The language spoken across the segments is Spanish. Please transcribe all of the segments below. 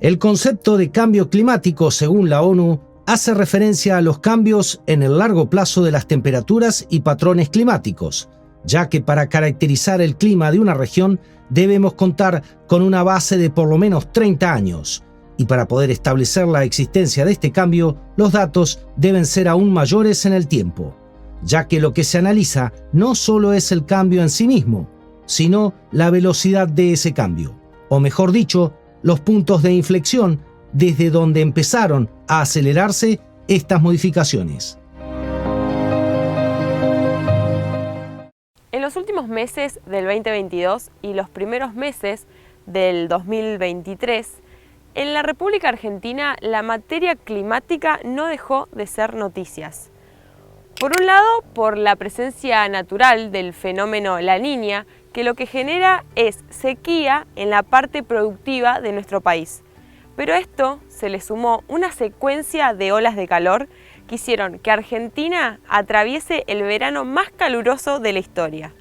El concepto de cambio climático, según la ONU, hace referencia a los cambios en el largo plazo de las temperaturas y patrones climáticos, ya que para caracterizar el clima de una región debemos contar con una base de por lo menos 30 años, y para poder establecer la existencia de este cambio, los datos deben ser aún mayores en el tiempo, ya que lo que se analiza no solo es el cambio en sí mismo, sino la velocidad de ese cambio, o mejor dicho, los puntos de inflexión desde donde empezaron a acelerarse estas modificaciones. En los últimos meses del 2022 y los primeros meses del 2023, en la República Argentina la materia climática no dejó de ser noticias. Por un lado, por la presencia natural del fenómeno La Niña, que lo que genera es sequía en la parte productiva de nuestro país. Pero a esto se le sumó una secuencia de olas de calor que hicieron que Argentina atraviese el verano más caluroso de la historia.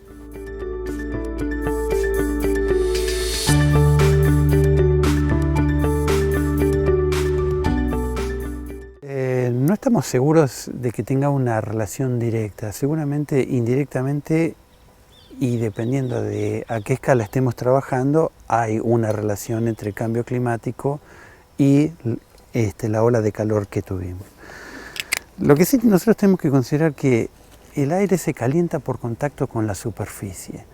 No estamos seguros de que tenga una relación directa, seguramente indirectamente, y dependiendo de a qué escala estemos trabajando, hay una relación entre el cambio climático y la ola de calor que tuvimos. Lo que sí nosotros tenemos que considerar que el aire se calienta por contacto con la superficie.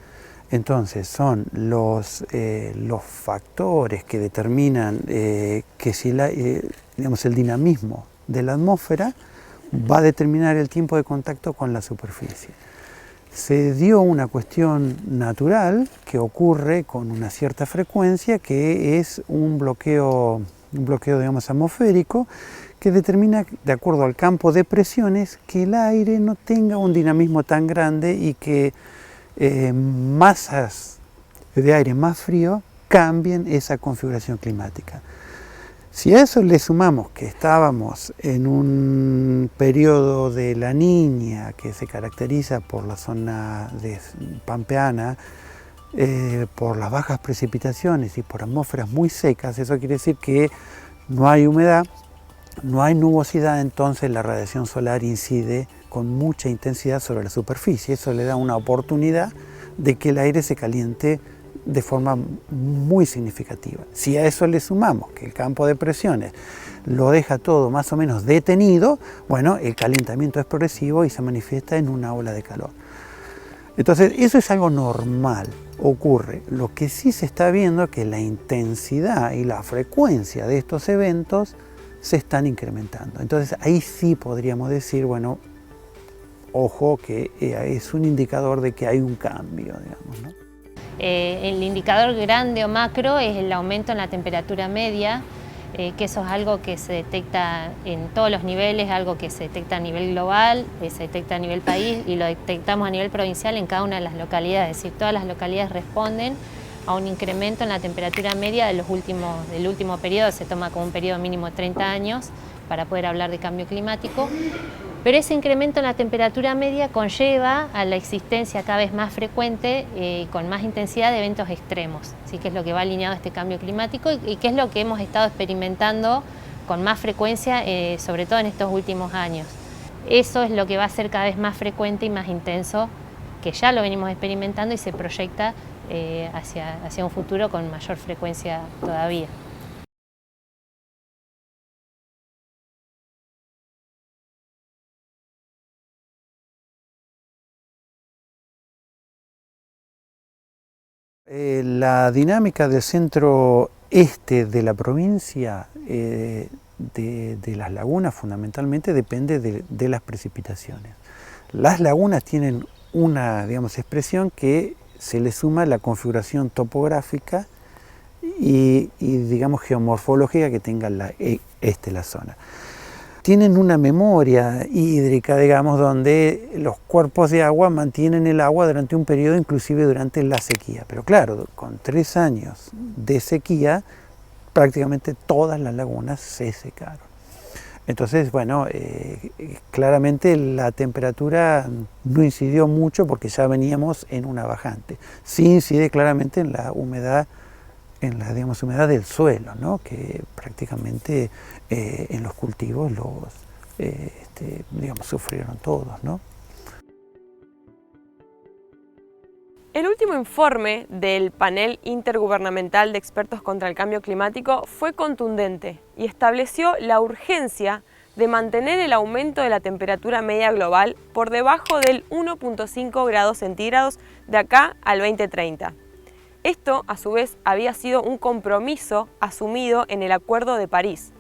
Entonces son los factores que determinan que si el dinamismo de la atmósfera va a determinar el tiempo de contacto con la superficie. Se dio una cuestión natural que ocurre con una cierta frecuencia, que es un bloqueo atmosférico, que determina, de acuerdo al campo de presiones, que el aire no tenga un dinamismo tan grande y que masas de aire más frío cambien esa configuración climática. Si a eso le sumamos que estábamos en un periodo de La Niña que se caracteriza por la zona pampeana, por las bajas precipitaciones y por atmósferas muy secas, eso quiere decir que no hay humedad, no hay nubosidad, entonces la radiación solar incide con mucha intensidad sobre la superficie. Eso le da una oportunidad de que el aire se caliente de forma muy significativa. Si a eso le sumamos que el campo de presiones lo deja todo más o menos detenido, bueno, el calentamiento es progresivo y se manifiesta en una ola de calor. Entonces, eso es algo normal, ocurre. Lo que sí se está viendo es que la intensidad y la frecuencia de estos eventos se están incrementando. Entonces, ahí sí podríamos decir, bueno, ojo, que es un indicador de que hay un cambio, digamos, ¿no? El indicador grande o macro es el aumento en la temperatura media, que eso es algo que se detecta en todos los niveles, algo que se detecta a nivel global, se detecta a nivel país y lo detectamos a nivel provincial en cada una de las localidades, es decir, todas las localidades responden a un incremento en la temperatura media del último periodo, se toma como un periodo mínimo de 30 años para poder hablar de cambio climático. Pero ese incremento en la temperatura media conlleva a la existencia cada vez más frecuente y con más intensidad de eventos extremos, así que es lo que va alineado a este cambio climático y que es lo que hemos estado experimentando con más frecuencia, sobre todo en estos últimos años. Eso es lo que va a ser cada vez más frecuente y más intenso, que ya lo venimos experimentando y se proyecta hacia un futuro con mayor frecuencia todavía. La dinámica del centro-este de la provincia, de las lagunas fundamentalmente, depende de las precipitaciones. Las lagunas tienen una, expresión que se le suma la configuración topográfica y geomorfológica que tenga la zona. Tienen una memoria hídrica, donde los cuerpos de agua mantienen el agua durante un periodo, inclusive durante la sequía. Pero claro, con 3 años de sequía, prácticamente todas las lagunas se secaron. Entonces, bueno, claramente la temperatura no incidió mucho porque ya veníamos en una bajante. Sí incide claramente en la humedad la digamos, humedad del suelo, ¿no? Que prácticamente en los cultivos digamos, sufrieron todos, ¿no? El último informe del Panel Intergubernamental de Expertos contra el Cambio Climático fue contundente y estableció la urgencia de mantener el aumento de la temperatura media global por debajo del 1,5 grados centígrados de acá al 2030. Esto, a su vez, había sido un compromiso asumido en el Acuerdo de París.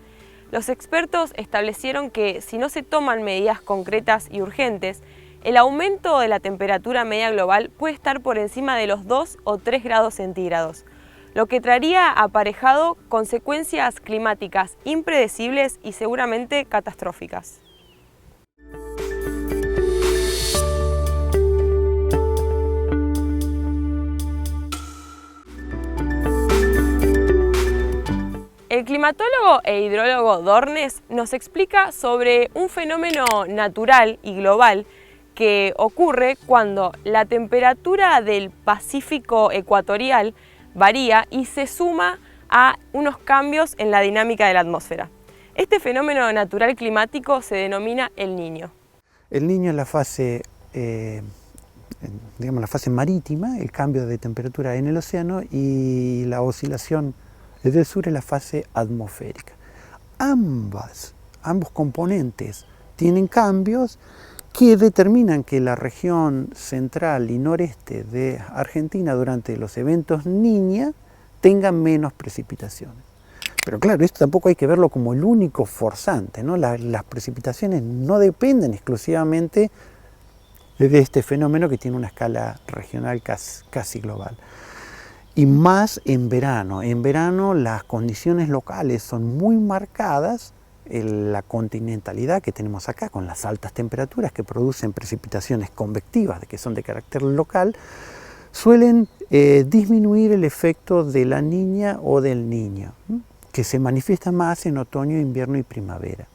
Los expertos establecieron que si no se toman medidas concretas y urgentes, el aumento de la temperatura media global puede estar por encima de los 2 o 3 grados centígrados, lo que traería aparejado consecuencias climáticas impredecibles y seguramente catastróficas. El climatólogo e hidrólogo Dornes nos explica sobre un fenómeno natural y global que ocurre cuando la temperatura del Pacífico ecuatorial varía y se suma a unos cambios en la dinámica de la atmósfera. Este fenómeno natural climático se denomina El Niño. El Niño es la fase, digamos, la fase marítima, el cambio de temperatura en el océano, y la oscilación del sur es la fase atmosférica. Ambos componentes tienen cambios que determinan que la región central y noreste de Argentina durante los eventos Niña tenga menos precipitaciones. Pero claro, esto tampoco hay que verlo como el único forzante, ¿no? Las precipitaciones no dependen exclusivamente de este fenómeno que tiene una escala regional casi global. Y más en verano. En verano las condiciones locales son muy marcadas. La continentalidad que tenemos acá, con las altas temperaturas que producen precipitaciones convectivas, que son de carácter local, suelen disminuir el efecto de la Niña o del Niño, que se manifiesta más en otoño, invierno y primavera.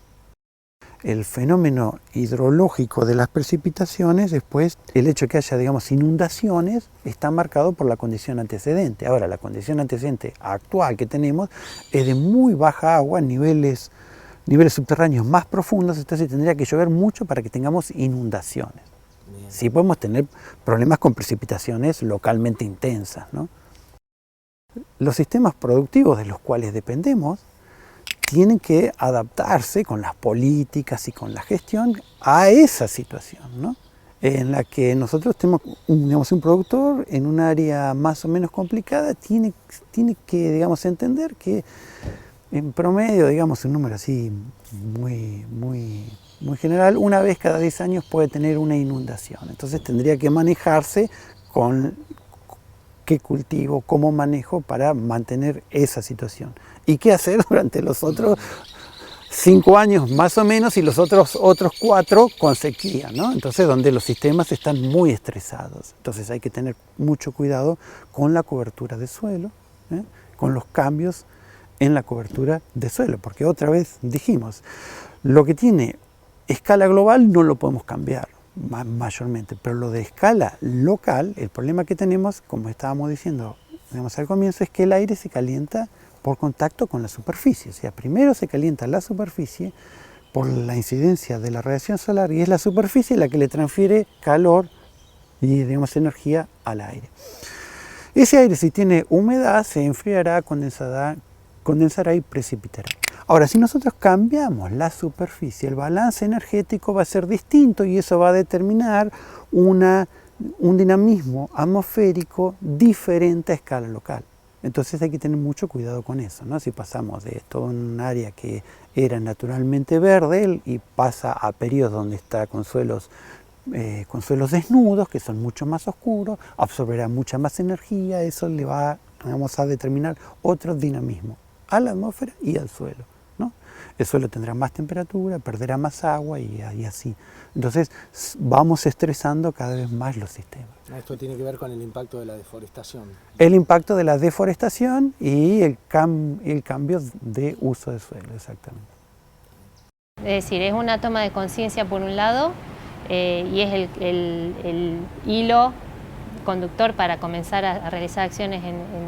El fenómeno hidrológico de las precipitaciones, después, el hecho de que haya, digamos, inundaciones, está marcado por la condición antecedente. Ahora, la condición antecedente actual que tenemos es de muy baja agua, niveles subterráneos más profundos, entonces tendría que llover mucho para que tengamos inundaciones. Sí podemos tener problemas con precipitaciones localmente intensas, ¿no? Los sistemas productivos de los cuales dependemos tienen que adaptarse con las políticas y con la gestión a esa situación, ¿no? En la que nosotros tenemos un productor en un área más o menos complicada, tiene que, digamos, entender que en promedio, digamos, un número así muy general, una vez cada 10 años puede tener una inundación. Entonces tendría que manejarse con qué cultivo, cómo manejo para mantener esa situación. ¿Y qué hacer durante los otros 5 años más o menos y los otros 4 con sequía, ¿no? Entonces, donde los sistemas están muy estresados. Entonces hay que tener mucho cuidado con la cobertura de suelo, con los cambios en la cobertura de suelo, porque otra vez dijimos, lo que tiene escala global no lo podemos cambiar mayormente, pero lo de escala local, el problema que tenemos, como estábamos diciendo, digamos, al comienzo, es que el aire se calienta por contacto con la superficie. O sea, primero se calienta la superficie por la incidencia de la radiación solar y es la superficie la que le transfiere calor y, digamos, energía al aire. Ese aire, si tiene humedad, se enfriará, condensará y precipitará. Ahora, si nosotros cambiamos la superficie, el balance energético va a ser distinto y eso va a determinar un dinamismo atmosférico diferente a escala local. Entonces hay que tener mucho cuidado con eso, ¿no? Si pasamos de todo un área que era naturalmente verde y pasa a periodos donde está con suelos desnudos, que son mucho más oscuros, absorberá mucha más energía, eso le va, vamos a determinar otro dinamismo a la atmósfera y al suelo, ¿no? El suelo tendrá más temperatura, perderá más agua y así. Entonces vamos estresando cada vez más los sistemas. Esto tiene que ver con el impacto de la deforestación. El impacto de la deforestación y el cambio de uso de suelo, exactamente. Es decir, es una toma de conciencia por un lado y es el hilo conductor para comenzar a realizar acciones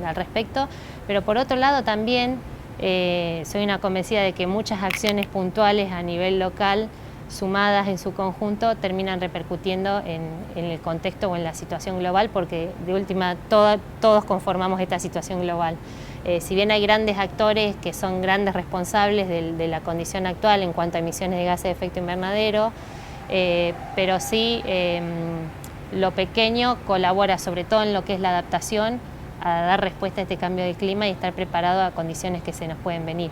al respecto, pero por otro lado también soy una convencida de que muchas acciones puntuales a nivel local, sumadas en su conjunto, terminan repercutiendo en el contexto o en la situación global, porque de última todos conformamos esta situación global. Si bien hay grandes actores que son grandes responsables de la condición actual en cuanto a emisiones de gases de efecto invernadero, pero sí lo pequeño colabora sobre todo en lo que es la adaptación a dar respuesta a este cambio de clima y estar preparado a condiciones que se nos pueden venir.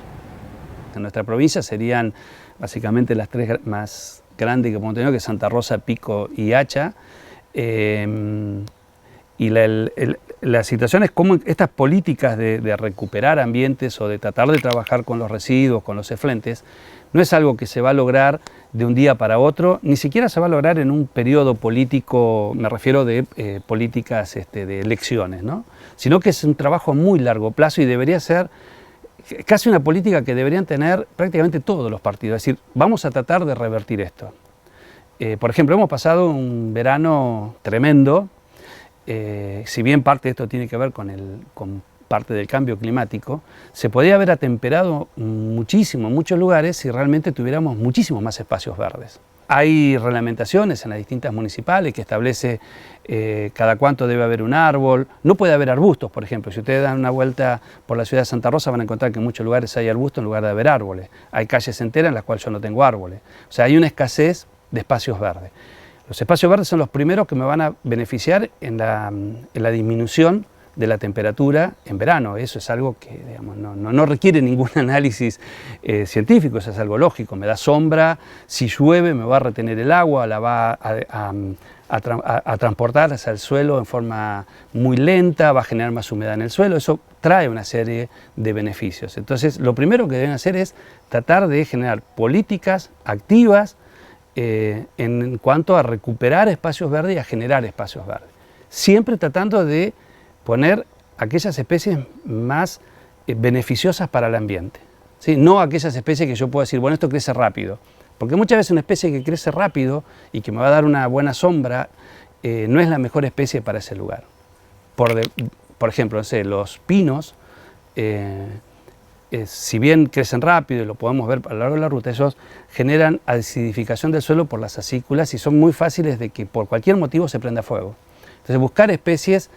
En nuestra provincia serían básicamente las tres más grandes que podemos tener, que es Santa Rosa, Pico y Hacha. Y la situación es cómo estas políticas de recuperar ambientes o de tratar de trabajar con los residuos, con los efluentes, no es algo que se va a lograr de un día para otro, ni siquiera se va a lograr en un periodo político, me refiero de políticas de elecciones, ¿no? Sino que es un trabajo a muy largo plazo y debería ser casi una política que deberían tener prácticamente todos los partidos, es decir, vamos a tratar de revertir esto. Por ejemplo, hemos pasado un verano tremendo, si bien parte de esto tiene que ver con parte del cambio climático, se podría haber atemperado muchísimo en muchos lugares si realmente tuviéramos muchísimos más espacios verdes. Hay reglamentaciones en las distintas municipales que establece cada cuánto debe haber un árbol. No puede haber arbustos, por ejemplo. Si ustedes dan una vuelta por la ciudad de Santa Rosa van a encontrar que en muchos lugares hay arbustos en lugar de haber árboles. Hay calles enteras en las cuales yo no tengo árboles. O sea, hay una escasez de espacios verdes. Los espacios verdes son los primeros que me van a beneficiar en la disminución de la temperatura en verano. Eso es algo que digamos, no requiere ningún análisis científico, eso es algo lógico. Me da sombra, si llueve me va a retener el agua, la va a transportar hacia el suelo en forma muy lenta, va a generar más humedad en el suelo, eso trae una serie de beneficios. Entonces, lo primero que deben hacer es tratar de generar políticas activas en cuanto a recuperar espacios verdes y a generar espacios verdes. Siempre tratando de poner aquellas especies más beneficiosas para el ambiente, ¿sí? No aquellas especies que yo puedo decir, bueno, esto crece rápido. Porque muchas veces una especie que crece rápido y que me va a dar una buena sombra no es la mejor especie para ese lugar. Por ejemplo, no sé, los pinos, si bien crecen rápido y lo podemos ver a lo largo de la ruta, ellos generan acidificación del suelo por las acículas y son muy fáciles de que por cualquier motivo se prenda fuego. Entonces buscar especies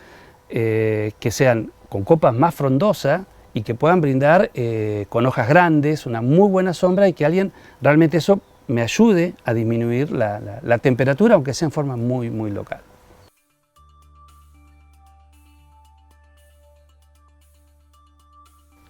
que sean con copas más frondosas y que puedan brindar con hojas grandes, una muy buena sombra y que alguien realmente eso me ayude a disminuir la temperatura, aunque sea en forma muy, muy local.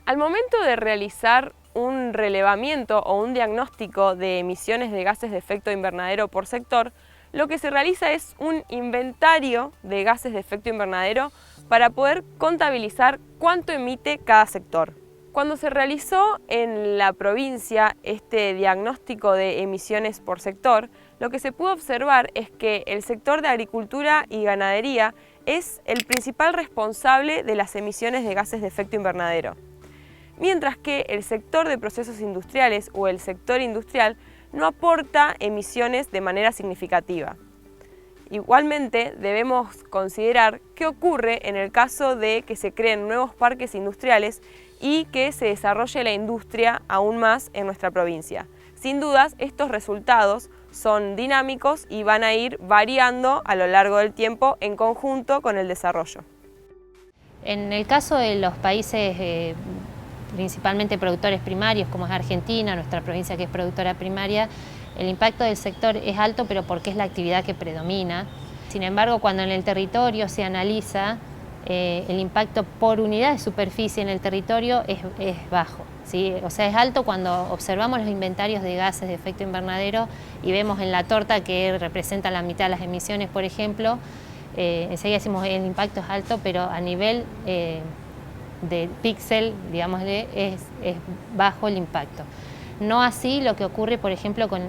Al momento de realizar un relevamiento o un diagnóstico de emisiones de gases de efecto invernadero por sector, lo que se realiza es un inventario de gases de efecto invernadero para poder contabilizar cuánto emite cada sector. Cuando se realizó en la provincia este diagnóstico de emisiones por sector, lo que se pudo observar es que el sector de agricultura y ganadería es el principal responsable de las emisiones de gases de efecto invernadero, mientras que el sector de procesos industriales o el sector industrial no aporta emisiones de manera significativa. Igualmente, debemos considerar qué ocurre en el caso de que se creen nuevos parques industriales y que se desarrolle la industria aún más en nuestra provincia. Sin dudas, estos resultados son dinámicos y van a ir variando a lo largo del tiempo en conjunto con el desarrollo. En el caso de los países principalmente productores primarios, como es Argentina, nuestra provincia que es productora primaria, el impacto del sector es alto, pero porque es la actividad que predomina. Sin embargo, cuando en el territorio se analiza, el impacto por unidad de superficie en el territorio es bajo, ¿sí? O sea, es alto cuando observamos los inventarios de gases de efecto invernadero y vemos en la torta que representa la mitad de las emisiones, por ejemplo, enseguida decimos el impacto es alto, pero a nivel de píxel, digámosle, es bajo el impacto. No así lo que ocurre, por ejemplo, con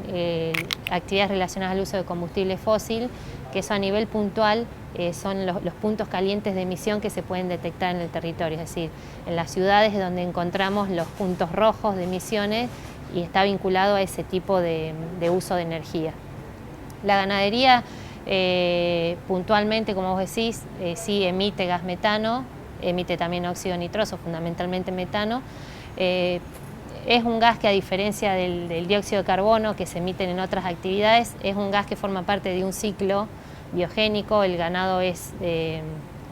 actividades relacionadas al uso de combustible fósil, que eso a nivel puntual son los puntos calientes de emisión que se pueden detectar en el territorio, es decir, en las ciudades es donde encontramos los puntos rojos de emisiones y está vinculado a ese tipo de uso de energía. La ganadería Puntualmente, como vos decís, sí emite gas metano, emite también óxido nitroso, fundamentalmente metano. Es un gas que, a diferencia del dióxido de carbono que se emiten en otras actividades, es un gas que forma parte de un ciclo biogénico. El ganado es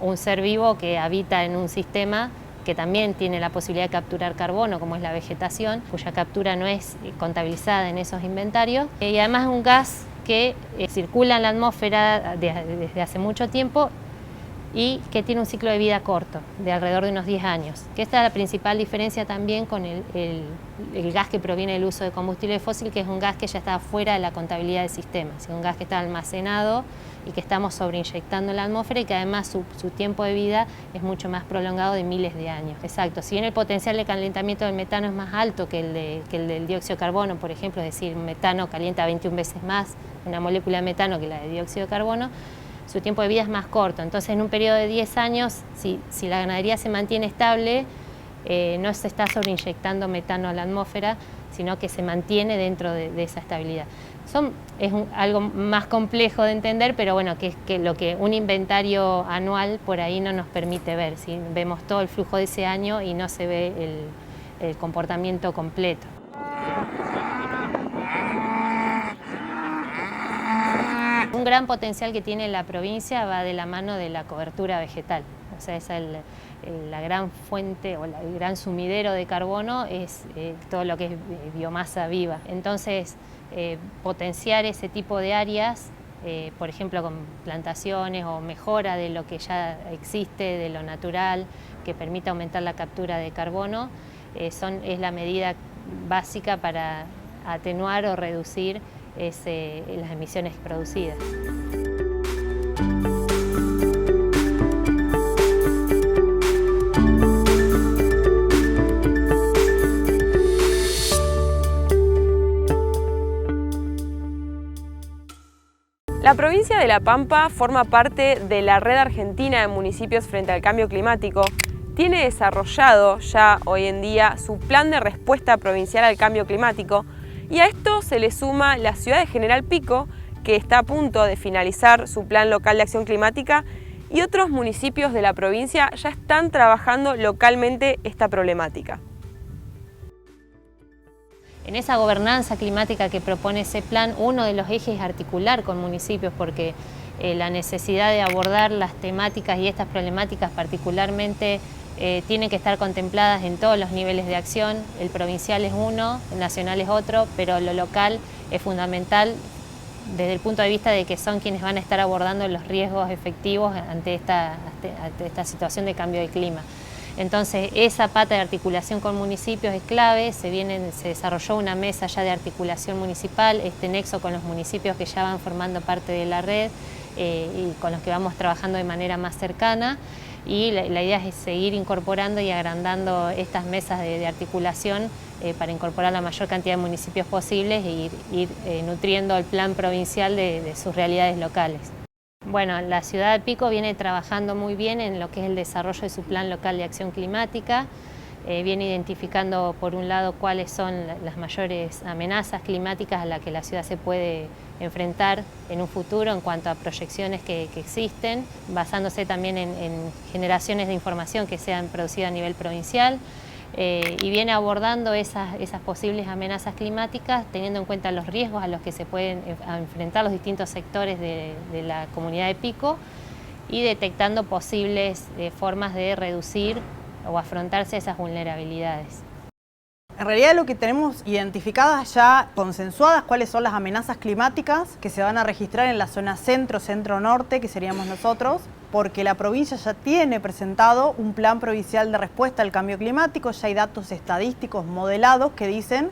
un ser vivo que habita en un sistema que también tiene la posibilidad de capturar carbono, como es la vegetación, cuya captura no es contabilizada en esos inventarios. Y además es un gas que circula en la atmósfera desde hace mucho tiempo y que tiene un ciclo de vida corto, de alrededor de unos 10 años. Que esta es la principal diferencia también con el gas que proviene del uso de combustible fósil, que es un gas que ya está fuera de la contabilidad del sistema, es un gas que está almacenado y que estamos sobreinyectando en la atmósfera y que además su tiempo de vida es mucho más prolongado, de miles de años. Exacto, si bien el potencial de calentamiento del metano es más alto que el del dióxido de carbono, por ejemplo, es decir, metano calienta 21 veces más una molécula de metano que la de dióxido de carbono, su tiempo de vida es más corto. Entonces, en un periodo de 10 años, si la ganadería se mantiene estable, no se está sobreinyectando metano a la atmósfera, sino que se mantiene dentro de esa estabilidad. Es algo más complejo de entender, pero bueno, que es que lo que un inventario anual por ahí no nos permite ver. ¿Sí? Vemos todo el flujo de ese año y no se ve el comportamiento completo. Un gran potencial que tiene la provincia va de la mano de la cobertura vegetal. O sea, es la gran fuente o el gran sumidero de carbono es todo lo que es biomasa viva. Entonces, potenciar ese tipo de áreas, por ejemplo, con plantaciones o mejora de lo que ya existe, de lo natural, que permita aumentar la captura de carbono, es la medida básica para atenuar o reducir las emisiones producidas. La provincia de La Pampa forma parte de la Red Argentina de Municipios frente al Cambio Climático. Tiene desarrollado ya hoy en día su plan de respuesta provincial al cambio climático, y a esto se le suma la ciudad de General Pico, que está a punto de finalizar su plan local de acción climática, y otros municipios de la provincia ya están trabajando localmente esta problemática. En esa gobernanza climática que propone ese plan, uno de los ejes es articular con municipios, porque la necesidad de abordar las temáticas y estas problemáticas particularmente tienen que estar contempladas en todos los niveles de acción. El provincial es uno, el nacional es otro, pero lo local es fundamental desde el punto de vista de que son quienes van a estar abordando los riesgos efectivos ante esta situación de cambio de clima. Entonces, esa pata de articulación con municipios es clave. Se desarrolló una mesa ya de articulación municipal, este nexo con los municipios que ya van formando parte de la red y con los que vamos trabajando de manera más cercana. Y la idea es seguir incorporando y agrandando estas mesas de articulación para incorporar la mayor cantidad de municipios posibles e ir nutriendo el plan provincial de sus realidades locales. Bueno, la ciudad de Pico viene trabajando muy bien en lo que es el desarrollo de su plan local de acción climática. Viene identificando, por un lado, cuáles son las mayores amenazas climáticas a las que la ciudad se puede enfrentar en un futuro en cuanto a proyecciones que existen, basándose también en generaciones de información que sean producidas a nivel provincial. Y viene abordando esas posibles amenazas climáticas, teniendo en cuenta los riesgos a los que se pueden enfrentar los distintos sectores de la comunidad de Pico y detectando posibles formas de reducir o afrontarse esas vulnerabilidades. En realidad lo que tenemos identificadas ya, consensuadas, cuáles son las amenazas climáticas que se van a registrar en la zona centro, centro-norte, que seríamos nosotros, porque la provincia ya tiene presentado un plan provincial de respuesta al cambio climático. Ya hay datos estadísticos modelados que dicen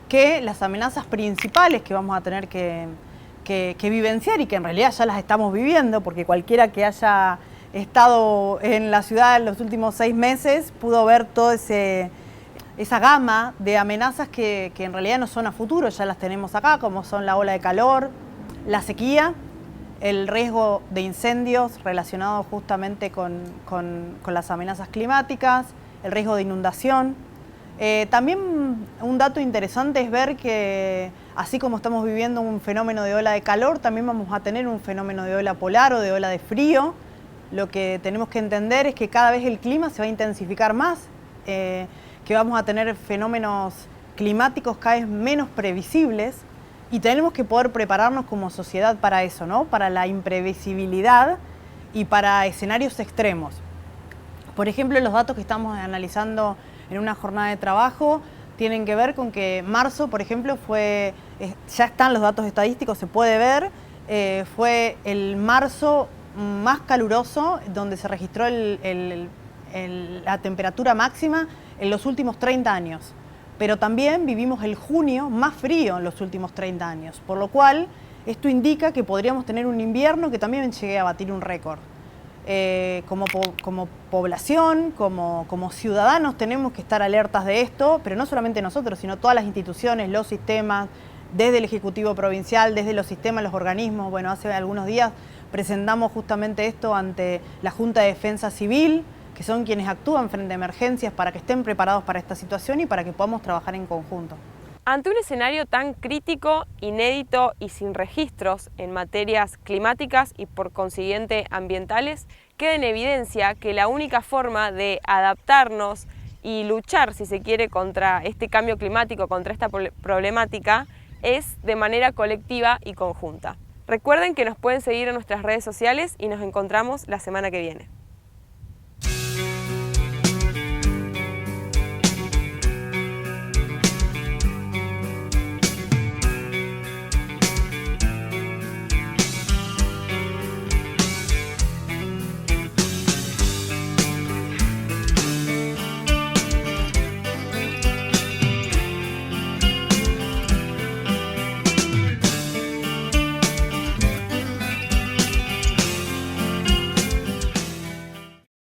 que las amenazas principales que vamos a tener que vivenciar, y que en realidad ya las estamos viviendo, porque cualquiera que haya estado en la ciudad en los últimos 6 meses pudo ver toda esa gama de amenazas que en realidad no son a futuro, ya las tenemos acá, como son la ola de calor, la sequía, el riesgo de incendios relacionados justamente con las amenazas climáticas, el riesgo de inundación. También un dato interesante es ver que Así como estamos viviendo un fenómeno de ola de calor, también vamos a tener un fenómeno de ola polar o de ola de frío. Lo que tenemos que entender es que cada vez el clima se va a intensificar más, que vamos a tener fenómenos climáticos cada vez menos previsibles y tenemos que poder prepararnos como sociedad para eso, ¿no? Para la imprevisibilidad y para escenarios extremos. Por ejemplo, los datos que estamos analizando en una jornada de trabajo tienen que ver con que marzo, por ejemplo, ya están los datos estadísticos, se puede ver, fue el marzo más caluroso donde se registró la temperatura máxima en los últimos 30 años. Pero también vivimos el junio más frío en los últimos 30 años, por lo cual esto indica que podríamos tener un invierno que también llegue a batir un récord. Como población, como ciudadanos tenemos que estar alertas de esto, pero no solamente nosotros, sino todas las instituciones, los sistemas, desde el Ejecutivo Provincial, desde los sistemas, los organismos. Bueno, hace algunos días presentamos justamente esto ante la Junta de Defensa Civil, que son quienes actúan frente a emergencias para que estén preparados para esta situación y para que podamos trabajar en conjunto. Ante un escenario tan crítico, inédito y sin registros en materias climáticas y por consiguiente ambientales, queda en evidencia que la única forma de adaptarnos y luchar, si se quiere, contra este cambio climático, contra esta problemática, es de manera colectiva y conjunta. Recuerden que nos pueden seguir en nuestras redes sociales y nos encontramos la semana que viene.